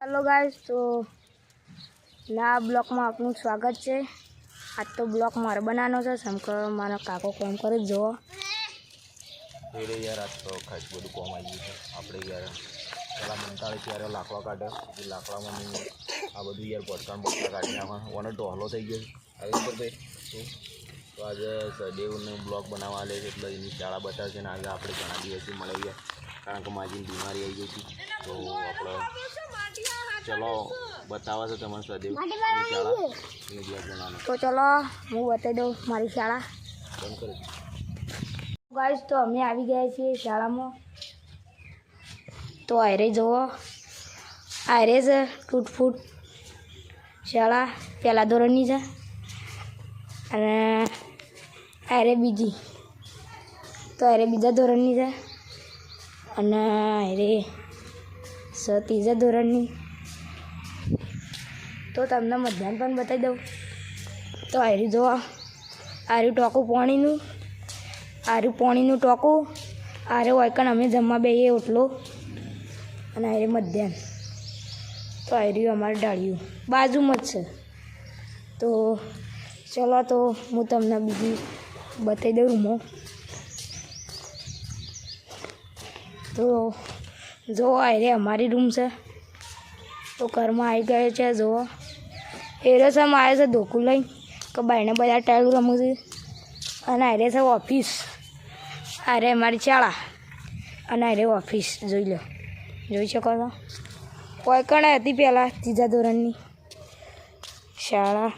Hello guys, तो नया blog में आपनु स्वागत है। आज तो ब्लॉग मारे बनानो है। समकर मारा काको काम करे जो एरे यार आज तो खास બધું કોમ આવી ગયું છે આપણે યાર પેલા મંતાળી ત્યારે લાકડા કાઢે એ લાકડામાં આ બધું યાર પોટકાન બોટકા કાઢી નાખવા ઓને ઢોહલો થઈ ગયો આવી પર ભાઈ તો આજે સદેવનો બ્લોગ બનાવવા લે છે એટલે એની શાળા બતાવશે ને આજે આપણે ઘણા દિવસથી મળે ગયા કારણ કે માજીની બીમારી આવી ગઈ હતી તો આપણે ચલો બતાવવા છે તમારે સદેવની શાળા એનો બ્લોગ બનાવવાનો तो चलो हूँ बताई दऊँ मारी शाला। બંધ કરી गाइस तो अमे आई गया छे शाला में। तो आयरे जो आयरे से टूटफूट शाला पहला धोरणनी है अने आयरे बीजी तो आयरे बीजा धोरणनी है अने आयरे तीजा धोरणनी। तो तमने मध्याह्न पण बताई दऊँ। तो आयरी जो आर्यु टोकू पाणीनु आर्यु पाणीनु टोकू आरे वायकन अमे जमवा बेहीए ओटलो अने आयरे मध्याह्न। तो आर्यु अमारे डाळिયું बाजुमां ज छे। तो चलो तो हूँ तमने बीजी बताई दऊँ रूमो। तो जो आयरे अमारी रूम से तो घर में आई गए छे। जो एरे से आए से धोकू लई કે બાઈને બધા ટાયલું રમું છું અને આરે છે ઓફિસ આરે અમારી શાળા અને આરે ઓફિસ જોઈ લો જોઈ શકો છો કોઈ કણે હતી પહેલાં ત્રીજા ધોરણની શાળા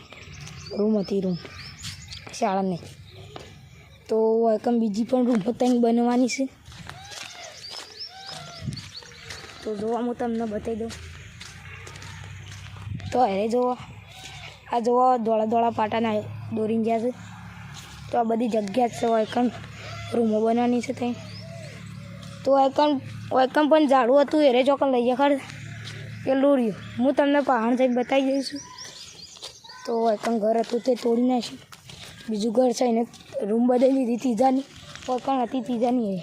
રૂમ હતી રૂમ શાળા નહીં તો વયકમ બીજી પણ રૂમ ત્રણ બનવાની છે। તો જોવા હું તમને બતાવી દઉં। તો અરે જોવા आ जो धोला धोला पाटाना दोरी गया है। तो आ बड़ी जग्या से वयकन रूमो बनानी है तई। तो वयकन पण झाड़ू हतुं एरे चोकन लई गया खर पेलुं रह्युं हूँ तमने पहाड़ जईने बताई दईशुं। तो वयकन घर हतुं ते तोड़ी नाख्युं बीजुं घर छे एने रूम बदली दीधी तीजानी वयकन हती तीजानी ए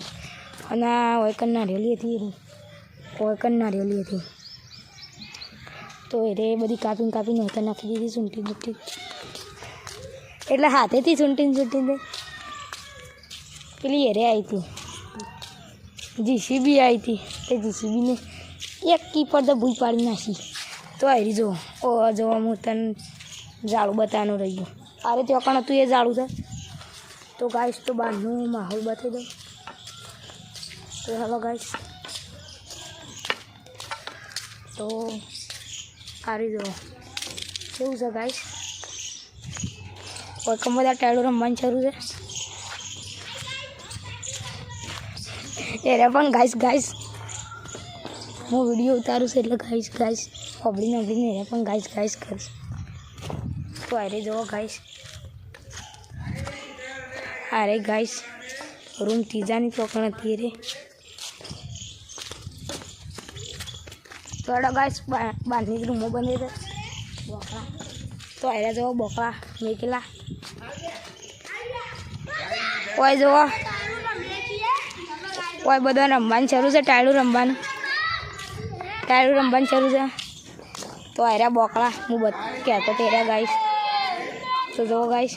अने आ वयकन नारिયેલી हती वयकन नारिયેલી हती। तो एरे बधी कापी कापी नहीतर नाखी दीधी सूंटी बूटी एटले हाथेथी सूंटी दे। पेली एरे आई थी जीसीबी आई थी ते जीसीबी ने एक कीपर तो भूई पाड़ी नाखी। तो आई जो ओ जो हूँ तन झाड़ू बतानो रही गयो अरे तो कण तू ये झाड़ू था। तो गाइस तो बारनो माहौल बता दो। तो हेलो गाइस तो आरी जो केवुं छे गाइस वयकम बधा टायलुं रमवानुं शरू छे। एरे पण गाइस गाइस हूँ विडियो उतारूं छुं एटले गाइस गाइस होबळीने एरे पण गाइस गाइस करीश। तो अरे जो गाइस अरे गाइस रूम तीजानी चोकण हती रे। तो गाइस बांधनी रूमो बने थे बोकड़ा। तो आया जो बोकड़ा मेकेला कोई जो कोई बधा रमवानुं शरू छे टायलुं रमवानुं शरू छे। तो आया बोकड़ा हूँ कहतो तेरा गाइस। तो जो गाइस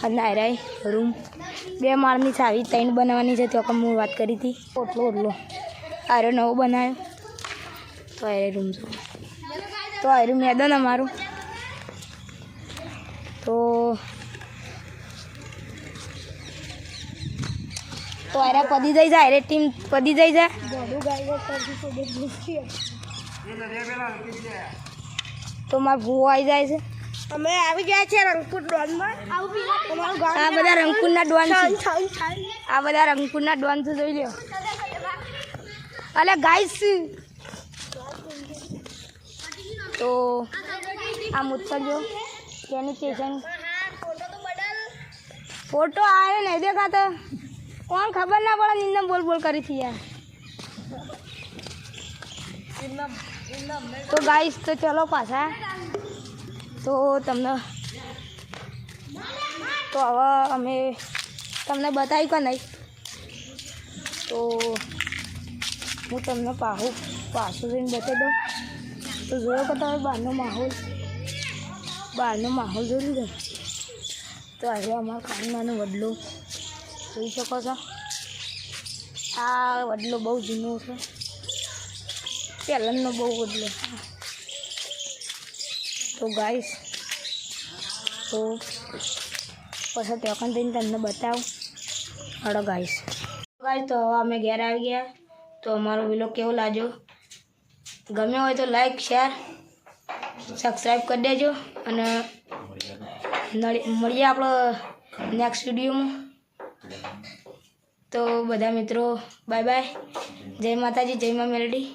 अने आया रूम 2 माळनी छावी 3 बनावनी छे। तो हूँ बात करी थी ओटलो ओटलो आरे नवो बनाव्यो। तो आरे रूम तो आरे मैदान अमारू। तो आरे पदी जाई जा आरे टीम पदी जाई जा तो मार भूવો आई जाए छे। અમે આવી ગયા છે રંગપુર ડોનમાં તમારું ગામ आ बधा रंगपुरना डॉन छे आ बधा रंगपुरना डॉन छे જોઈ લ્યો। अले गाइस तो आ मुत्तर जो सैनिटेशन फोटो आए नहीं देखा तो कौन खबर ना पड़ा निंदा बोल बोल करी थी यार। तो गाइस तो चलो पाछा तो तमने तो हवे अमे तमने बताई का नहीं। तो हूँ तमने पाछू जईने बताई दऊँ। તો જોયો કે તમે બહારનો માહોલ જોઈ લીધો. તો આજે અમારા કાનમાંનો વડલો જોઈ શકો છો. આ વડલો બહુ જૂનો છે, પહેલાંનો બહુ વડલો. તો ગાઈસ તો પછી ત્યાં જઈને તમને બતાવું. હળો ગાઈસ તો હવે અમે ઘેર આવી ગયા. તો અમારો વિડીયો કેવો લાગ્યો, ગમ્યો હોય તો લાઈક શેર સબસ્ક્રાઈબ કરી દેજો. અને મળીએ આપણો નેક્સ્ટ વિડીયોમાં. તો બધા મિત્રો બાય બાય. જય માતાજી, જય મા મેલડી.